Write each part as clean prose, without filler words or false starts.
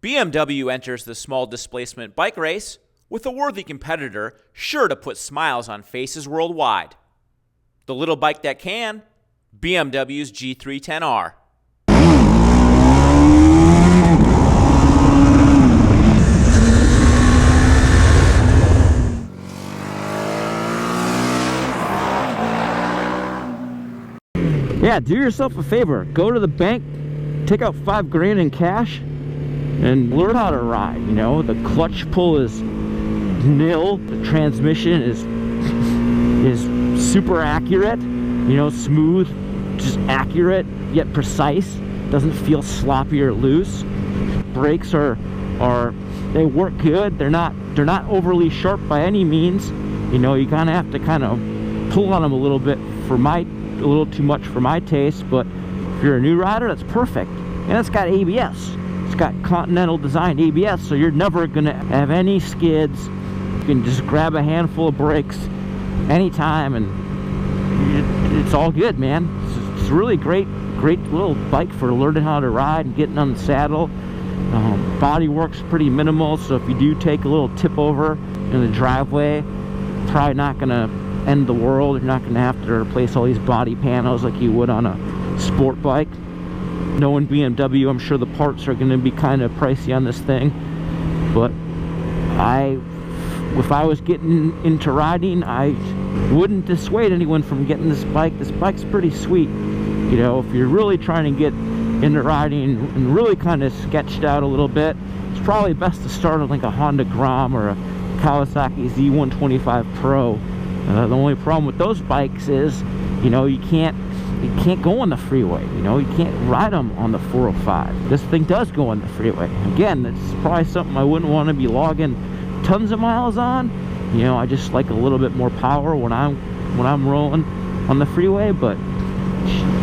BMW enters the small displacement bike race with a worthy competitor sure to put smiles on faces worldwide. The little bike that can, BMW's G310R. Yeah, do yourself a favor. Go to the bank, take out $5,000 in cash, and learn how to ride. You know, the clutch pull is nil. The transmission is super accurate. You know, smooth, just accurate yet precise. Doesn't feel sloppy or loose. Brakes they work good. They're not overly sharp by any means. You know, you kind of have to pull on them a little bit a little too much for my taste, but if you're a new rider, that's perfect. And it's got ABS. It's got Continental designed ABS, so you're never gonna have any skids. You can just grab a handful of brakes anytime, and it's all good, man. It's really great little bike for learning how to ride and getting on the saddle. Body work's pretty minimal, so if you do take a little tip over in the driveway, probably not gonna end the world. You're not going to have to replace all these body panels like you would on a sport bike. Knowing BMW, I'm sure the parts are going to be kind of pricey on this thing, but if I was getting into riding, I wouldn't dissuade anyone from getting this bike. This bike's pretty sweet. You know, if you're really trying to get into riding and really kind of sketched out a little bit, it's probably best to start on like a Honda Grom or a Kawasaki Z125 Pro. The only problem with those bikes is, you know, you can't go on the freeway. You know, you can't ride them on the 405. This thing does go on the freeway. Again, it's probably something I wouldn't want to be logging tons of miles on. You know, I just like a little bit more power when I'm rolling on the freeway. But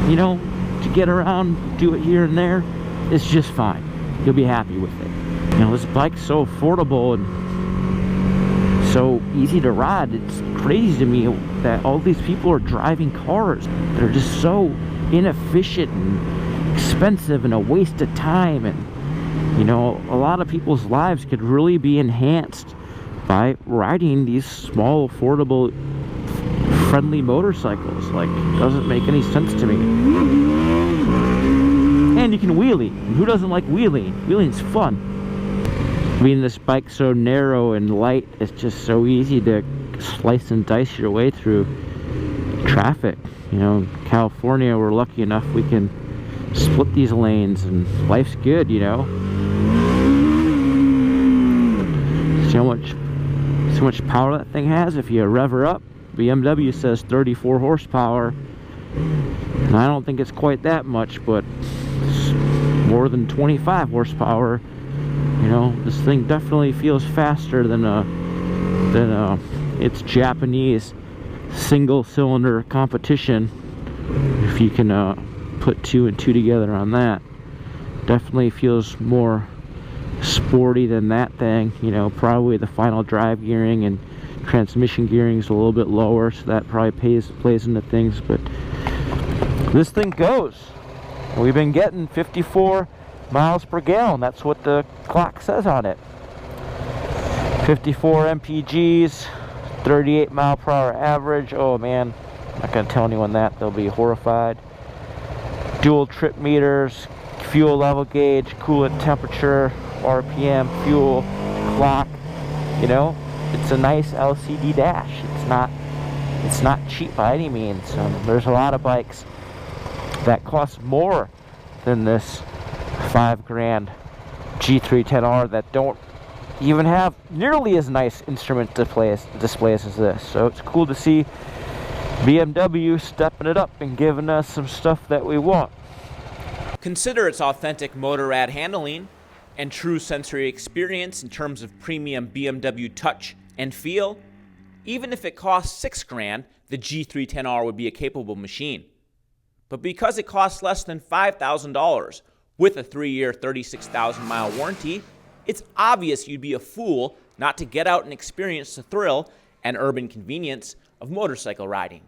you know, to get around, do it here and there, it's just fine. You'll be happy with it. You know, this bike's so affordable and so easy to ride. It's crazy to me that all these people are driving cars that are just so inefficient and expensive and a waste of time. And you know, a lot of people's lives could really be enhanced by riding these small, affordable, friendly motorcycles. Like, it doesn't make any sense to me. And you can wheelie. Who doesn't like wheeling? Wheeling's fun. I mean, this bike's so narrow and light, it's just so easy to slice and dice your way through traffic. You know, in California, we're lucky enough we can split these lanes and life's good, you know. See how much power that thing has if you rev her up. BMW says 34 horsepower. And I don't think it's quite that much, but it's more than 25 horsepower. You know, this thing definitely feels faster than its Japanese single-cylinder competition. If you can put 2 and 2 together on that, definitely feels more sporty than that thing. You know, probably the final drive gearing and transmission gearing is a little bit lower, so that probably plays into things. But this thing goes. We've been getting 54 miles per gallon. That's what the clock says on it. 54 mpgs, 38 mile per hour average. Oh man, I'm not gonna tell anyone that, they'll be horrified. Dual trip meters, fuel level gauge, coolant temperature, RPM, fuel, clock. You know, it's a nice LCD dash. It's not cheap by any means. There's a lot of bikes that cost more than this $5,000 G310R that don't even have nearly as nice instrument displays as this. So it's cool to see BMW stepping it up and giving us some stuff that we want. Consider its authentic Motorrad handling and true sensory experience in terms of premium BMW touch and feel. Even if it costs $6,000, the G310R would be a capable machine. But because it costs less than $5,000 with a 3-year, 36,000-mile warranty, it's obvious you'd be a fool not to get out and experience the thrill and urban convenience of motorcycle riding.